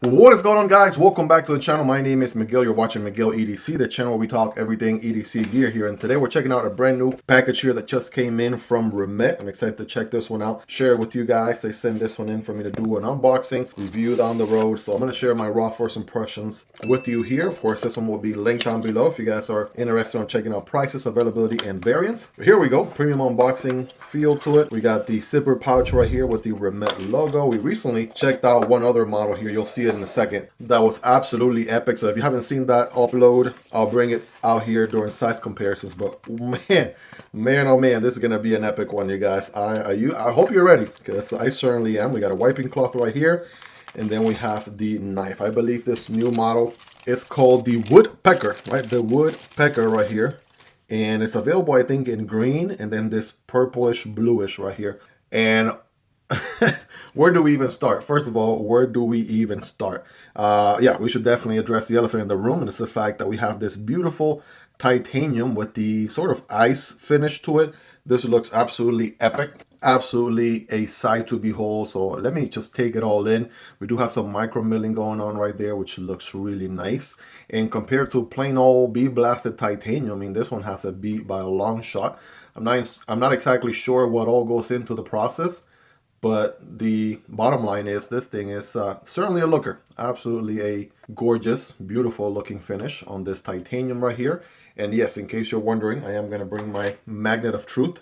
What is going on, guys? Welcome back to the channel. My name is Miguel. You're watching Miguel EDC, the channel where we talk everything EDC gear here. And today we're checking out a brand new package here that just came in from Remette. I'm excited to check this one out, share it with you guys. They sent this one in for me to do an unboxing, review down the road. So I'm going to share my raw first impressions with you here. Of course, this one will be linked down below if you guys are interested in checking out prices, availability, and variants. Here we go. Premium unboxing feel to it. We got the zipper pouch right here with the Remette logo. We recently checked out one other model here. You'll see it in a second. That was absolutely epic. So if you haven't seen that upload, I'll bring it out here during size comparisons. But man, oh man, this is gonna be an epic one, you guys. I hope you're ready, because I certainly am. We got a wiping cloth right here, and then we have the knife. I believe this new model is called the Woodpecker, right? The Woodpecker right here, and it's available, I think, in green, and then this purplish bluish right here. And where do we even start? First of all, where do we even start? Yeah, we should definitely address the elephant in the room, and it's the fact that we have this beautiful titanium with the sort of ice finish to it. This looks absolutely epic, absolutely a sight to behold. So let me just take it all in. We do have some micro milling going on right there, which looks really nice. And compared to plain old bead blasted titanium, I mean, this one has a beat by a long shot. I'm not exactly sure what all goes into the process, but the bottom line is this thing is certainly a looker. Absolutely a gorgeous, beautiful looking finish on this titanium right here. And yes, in case you're wondering, I am going to bring my magnet of truth.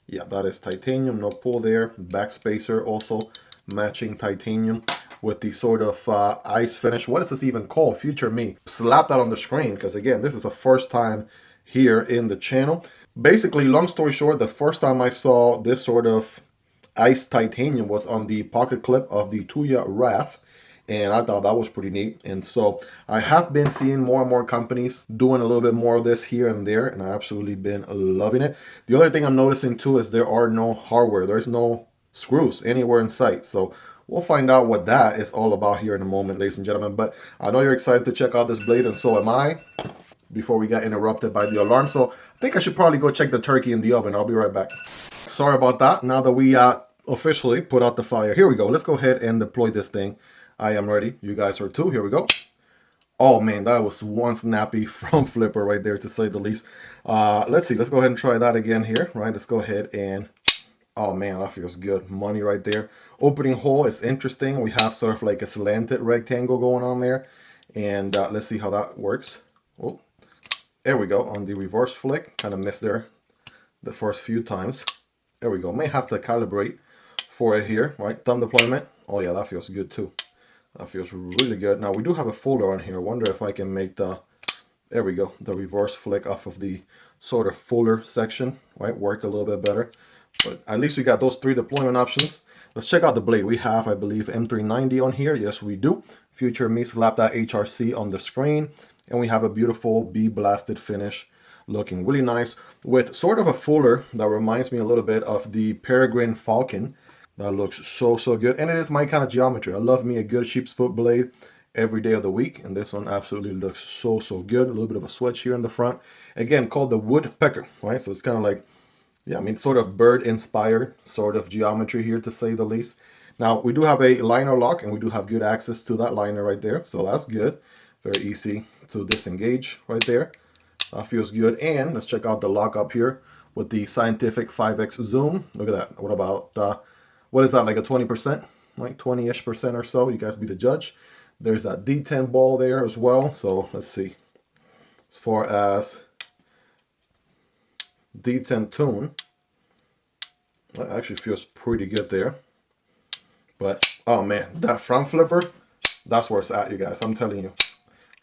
Yeah, that is titanium, no pull there. Back spacer also matching titanium with the sort of ice finish. What is this even called? Future me. Slap that on the screen, because again, this is the first time here in the channel. Basically, long story short, the first time I saw this sort of ice titanium was on the pocket clip of the Tuya Wrath, and I thought that was pretty neat. And so I have been seeing more and more companies doing a little bit more of this here and there, and I've absolutely been loving it. The other thing I'm noticing too is there are no hardware. There's no screws anywhere in sight. So we'll find out what that is all about here in a moment, ladies and gentlemen. But I know you're excited to check out this blade, and so am I, before we got interrupted by the alarm. So I think I should probably go check the turkey in the oven. I'll be right back. Sorry about that. Now that we officially put out the fire, here we go. Let's go ahead and deploy this thing. I am ready. You guys are too. Here we go. Oh man, that was one snappy front flipper right there, to say the least. Let's see. Let's go ahead and try that again here. Right. Let's go ahead and, oh man, that feels good. Money right there. Opening hole is interesting. We have sort of like a slanted rectangle going on there, and let's see how that works. Oh, there we go. On the reverse flick, kind of missed there the first few times. There we go. May have to calibrate for it here, right? Thumb deployment. Oh yeah, that feels good too. That feels really good. Now we do have a folder on here. I wonder if I can make the, there we go, the reverse flick off of the sort of fuller section, right? Work a little bit better. But at least we got those 3 deployment options. Let's check out the blade. We have, I believe, M390 on here. Yes, we do. Future me, slap that HRC on the screen. And we have a beautiful bead blasted finish, looking really nice, with sort of a fuller that reminds me a little bit of the Peregrine Falcon. That looks so good, and it is my kind of geometry. I love me a good sheep's foot blade every day of the week, and this one absolutely looks so good. A little bit of a switch here in the front, again called the Woodpecker, right? So it's kind of like, yeah, I mean, sort of bird inspired sort of geometry here, to say the least. Now we do have a liner lock, and we do have good access to that liner right there, so that's good. Very easy to disengage right there. That feels good. And let's check out the lock up here with the scientific 5x zoom. Look at that. What about what is that, like a 20%, like 20-ish% or so? You guys be the judge. There's that D10 ball there as well. So let's see. As far as D10 tune, that actually feels pretty good there. But oh man, that front flipper, that's where it's at, you guys. I'm telling you.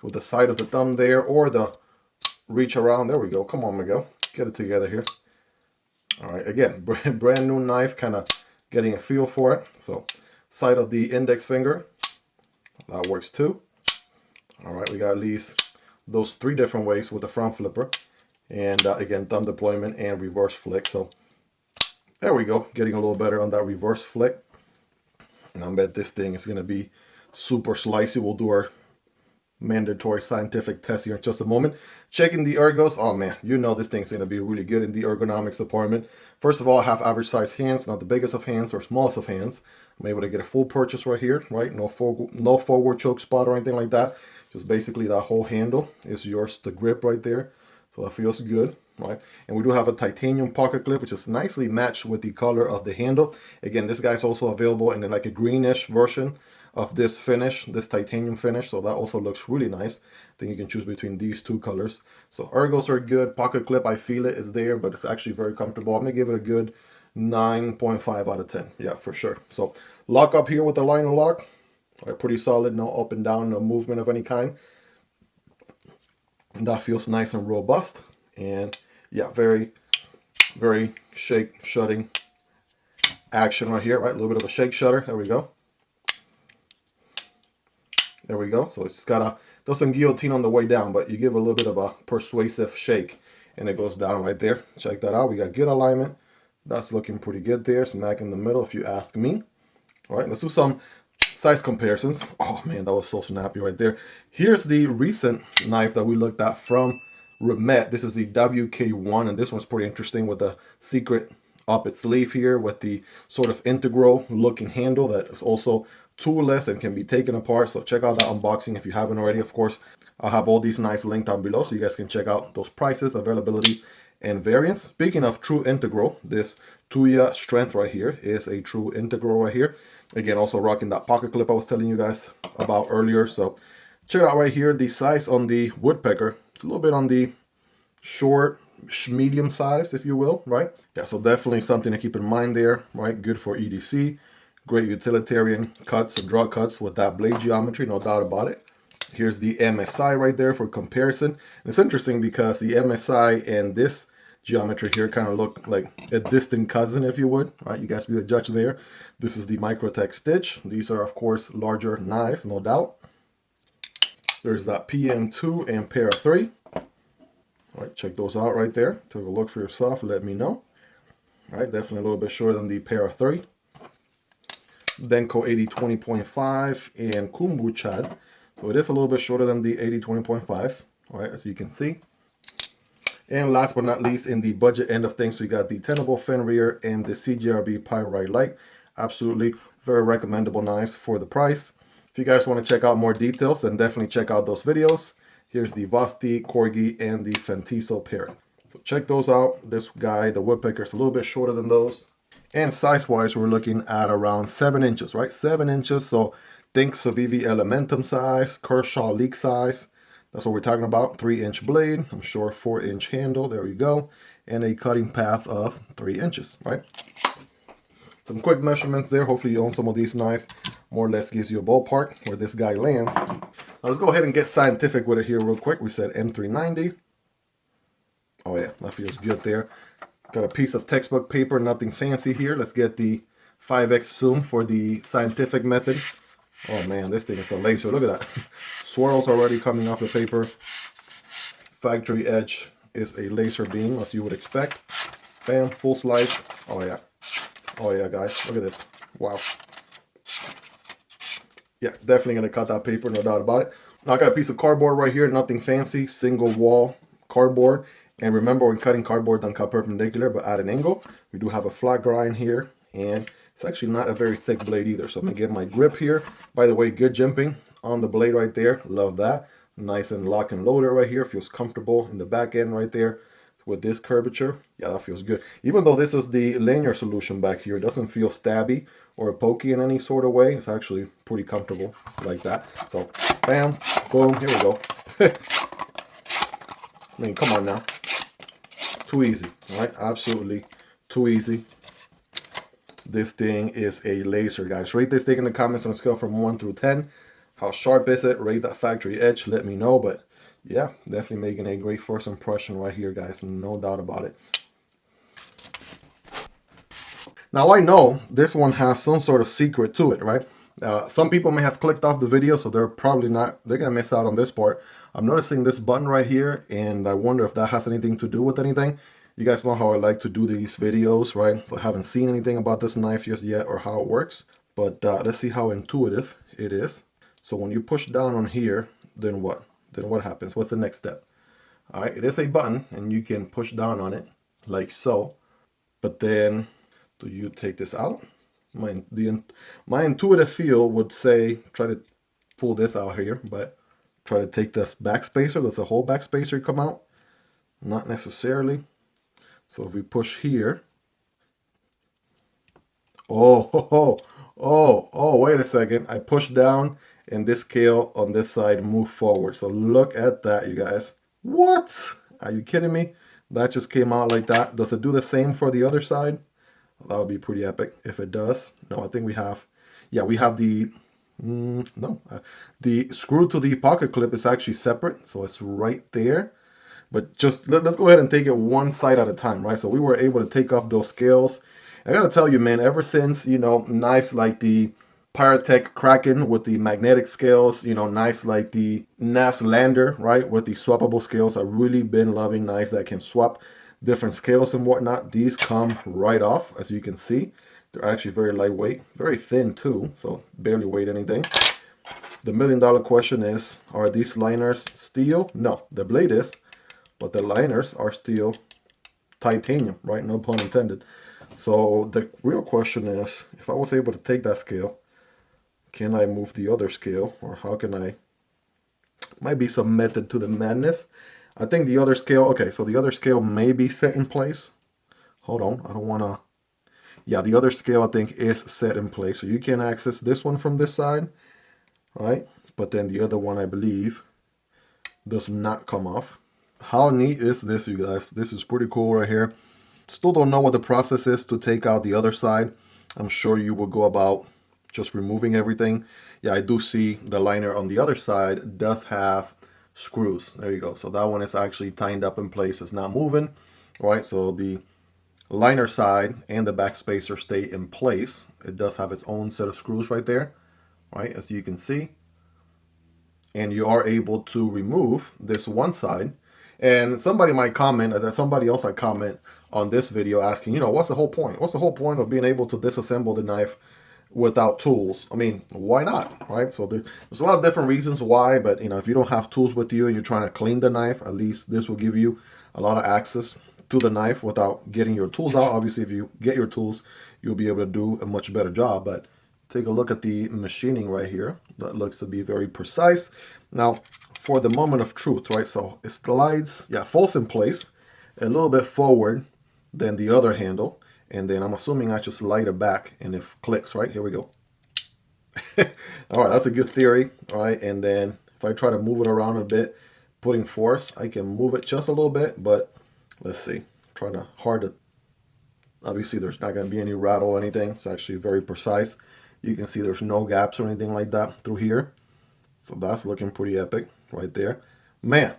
With the side of the thumb there, or the reach around. There we go. Come on, Miguel. Get it together here. All right. Again, brand new knife, kind of getting a feel for it. So side of the index finger, that works too. All right. We got at least those 3 different ways with the front flipper. And again, thumb deployment and reverse flick. So there we go. Getting a little better on that reverse flick. And I bet this thing is going to be super slicey. We'll do our mandatory scientific test here in just a moment. Checking the ergos. Oh man, you know this thing's gonna be really good in the ergonomics department. First of all, I have average size hands, not the biggest of hands or smallest of hands. I'm able to get a full purchase right here, right? No forward choke spot or anything like that. Just basically that whole handle is yours to grip right there. So that feels good, right? And we do have a titanium pocket clip, which is nicely matched with the color of the handle. Again, this guy's also available in like a greenish version of this finish, this titanium finish. So that also looks really nice. I think you can choose between these two colors. So ergos are good. Pocket clip, I feel it is there, but it's actually very comfortable. I'm gonna give it a good 9.5 out of 10. Yeah, for sure. So lock up here with the liner lock. All right, pretty solid, no up and down, no movement of any kind. And that feels nice and robust. And yeah, very shutting action right here, right? A little bit of a shake shutter. There we go. There we go. So it's got a, doesn't guillotine on the way down, but you give a little bit of a persuasive shake and it goes down right there. Check that out. We got good alignment. That's looking pretty good there. Smack in the middle if you ask me. All right, let's do some size comparisons. Oh man, that was so snappy right there. Here's the recent knife that we looked at from Remette. This is the WK1, and this one's pretty interesting with the secret up its sleeve here with the sort of integral looking handle that is also toolless and can be taken apart. So check out that unboxing if you haven't already. Of course, I'll have all these nice linked down below so you guys can check out those prices, availability, and variants. Speaking of true integral, this Tuya strength right here is a true integral right here. Again, also rocking that pocket clip I was telling you guys about earlier. So check it out right here. The size on the Woodpecker, it's a little bit on the short, medium size, if you will, right? Yeah, so definitely something to keep in mind there, right? Good for EDC. Great utilitarian cuts and draw cuts with that blade geometry, no doubt about it. Here's the MSI right there for comparison. It's interesting because the MSI and this geometry here kind of look like a distant cousin, if you would, right? You guys be the judge there. This is the Microtech Stitch. These are, of course, larger knives, no doubt. There's that PM2 and Para 3. All right, check those out right there. Take a look for yourself. Let me know. All right, definitely a little bit shorter than the Para 3. Denko 80-20.5 and Kumbu Chad. So it is a little bit shorter than the 80-20.5. All right, as you can see. And last but not least, in the budget end of things, we got the Tenable Fenrir and the CGRB Pyrite Light. Absolutely very recommendable knives for the price. If you guys want to check out more details, then definitely check out those videos. Here's the Vosti, Corgi, and the Fentiso pair. So check those out. This guy, the Woodpecker, is a little bit shorter than those. And size-wise, we're looking at around 7 inches, right? 7 inches. So think Civivi Elementum size, Kershaw Leak size. That's what we're talking about. 3-inch blade. I'm sure 4-inch handle. There we go. And a cutting path of 3 inches, right? Some quick measurements there. Hopefully you own some of these knives. More or less gives you a ballpark where this guy lands. Now let's go ahead and get scientific with it here real quick. We said M390. Oh yeah, that feels good there. Got a piece of textbook paper, nothing fancy here. Let's get the 5x zoom for the scientific method. Oh man, this thing is a laser. Look at that. Swirls already coming off the paper. Factory edge is a laser beam, as you would expect. Bam, full slice. Oh yeah. Oh yeah, guys. Look at this. Wow. Yeah, definitely going to cut that paper, no doubt about it. Now I got a piece of cardboard right here. Nothing fancy. Single wall cardboard. And remember, when cutting cardboard, don't cut perpendicular, but at an angle. We do have a flat grind here. And it's actually not a very thick blade either. So I'm going to get my grip here. By the way, good jimping on the blade right there. Love that. Nice and lock and loaded right here. Feels comfortable in the back end right there with this curvature. Yeah, that feels good. Even though this is the linear solution back here, it doesn't feel stabby or pokey in any sort of way. It's actually pretty comfortable like that. So, bam, boom, here we go. I mean, come on now. Too easy, right? Absolutely too easy. This thing is a laser, guys. Rate this thing in the comments on a scale from 1 through 10. How sharp is it? Rate that factory edge. Let me know. But yeah, definitely making a great first impression right here, guys. No doubt about it. Now, I know this one has some sort of secret to it, right? Some people may have clicked off the video, so they're probably not, they're going to miss out on this part. I'm noticing this button right here, and I wonder if that has anything to do with anything. You guys know how I like to do these videos, right? So I haven't seen anything about this knife just yet or how it works. But let's see how intuitive it is. So when you push down on here, then what? Then what happens? What's the next step? All right, it is a button, and you can push down on it like so. But then, do you take this out? My intuitive feel would say try to pull this out here, but try to take this backspacer. Does the whole backspacer come out? Not necessarily. So if we push here, wait a second. I pushed down and this scale on this side moved forward. So look at that, you guys. What? Are you kidding me? That just came out like that. Does it do the same for the other side? That would be pretty epic if it does. No, I think we have, yeah, we have the, the screw to the pocket clip is actually separate. So it's right there. But just let's go ahead and take it one side at a time, right? So we were able to take off those scales. I gotta tell you, man, ever since, you know, knives like the Pyretech Kraken with the magnetic scales, you know, knives like the NAS Lander, right, with the swappable scales, I've really been loving knives that can swap different scales and whatnot. These come right off, as you can see. They're actually very lightweight, very thin too, so barely weigh anything. The million-dollar question is, are these liners steel? No, the blade is, but the liners are still titanium, right? No pun intended. So the real question is, if I was able to take that scale, can I move the other scale, or how can I? Might be some method to the madness. I think the other scale, okay, so the other scale may be set in place. Hold on, I don't want to. Yeah, the other scale I think is set in place. So you can access this one from this side, right? But then the other one, I believe, does not come off. How neat is this, you guys? This is pretty cool right here. Still don't know what the process is to take out the other side. I'm sure you will go about just removing everything. Yeah, I do see the liner on the other side does have screws. There you go. So that one is actually tied up in place. It's not moving. All right, so the liner side and the back spacer stay in place. It does have its own set of screws right there, right, as you can see. And you are able to remove this one side. And somebody might comment, that somebody else might comment on this video asking, you know, what's the whole point? What's the whole point of being able to disassemble the knife without tools? I mean, why not, right? So there's a lot of different reasons why, but, you know, if you don't have tools with you and you're trying to clean the knife, at least this will give you a lot of access to the knife without getting your tools out. Obviously, if you get your tools, you'll be able to do a much better job. But take a look at the machining right here. That looks to be very precise. Now, for the moment of truth, right? So it slides, yeah, falls in place a little bit forward than the other handle. And then I'm assuming I just slide it back and it clicks, right? Here we go. All right, that's a good theory. All right, and then if I try to move it around a bit, putting force, I can move it just a little bit, but let's see. Trying to hard to, obviously there's not going to be any rattle or anything. It's actually very precise. You can see there's no gaps or anything like that through here. So that's looking pretty epic right there. Man,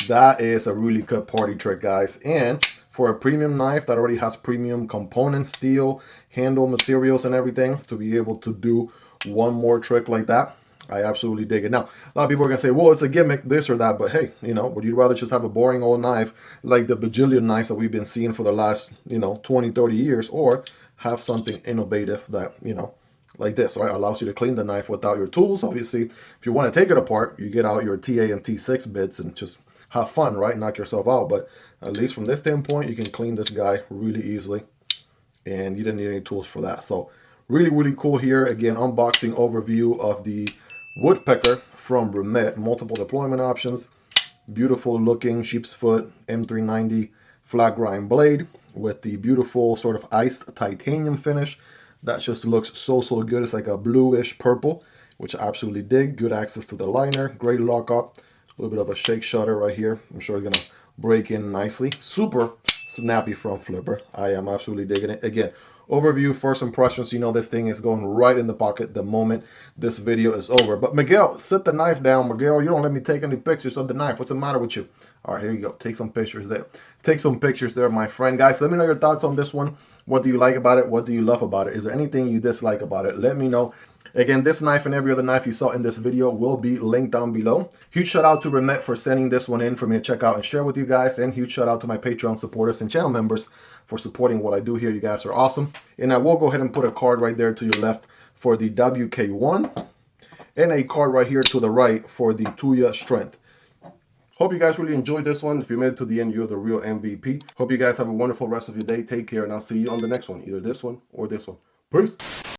that is a really good party trick, guys. And for a premium knife that already has premium components, steel, handle materials and everything, to be able to do one more trick like that, I absolutely dig it. Now, a lot of people are going to say, well, it's a gimmick, this or that. But hey, you know, would you rather just have a boring old knife like the bajillion knives that we've been seeing for the last, you know, 20, 30 years, or have something innovative that, you know, like this, right? Allows you to clean the knife without your tools. Obviously, if you want to take it apart, you get out your TA and T6 bits and just have fun, right? Knock yourself out. But at least from this standpoint, you can clean this guy really easily. And you didn't need any tools for that. So really, really cool here. Again, unboxing overview of the Woodpecker from Remette. Multiple deployment options. Beautiful looking sheep's foot M390 flat grind blade with the beautiful sort of iced titanium finish. That just looks so good. It's like a bluish purple, which I absolutely dig. Good access to the liner. Great lockup. A little bit of a shake shutter right here. I'm sure it's going to break in nicely. Super snappy front flipper. I am absolutely digging it. Again, overview, first impressions. You know this thing is going right in the pocket the moment this video is over. But Miguel, sit the knife down. Miguel, you don't let me take any pictures of the knife. What's the matter with you? All right, here you go. Take some pictures there. Take some pictures there, my friend. Guys, let me know your thoughts on this one. What do you like about it? What do you love about it? Is there anything you dislike about it? Let me know. Again, this knife and every other knife you saw in this video will be linked down below. Huge shout out to Remette for sending this one in for me to check out and share with you guys. And huge shout out to my Patreon supporters and channel members for supporting what I do here. You guys are awesome. And I will go ahead and put a card right there to your left for the WK1. and a card right here to the right for the Tuya Strength. Hope you guys really enjoyed this one. If you made it to the end, you're the real MVP. Hope you guys have a wonderful rest of your day. Take care, and I'll see you on the next one, either this one or this one. Peace.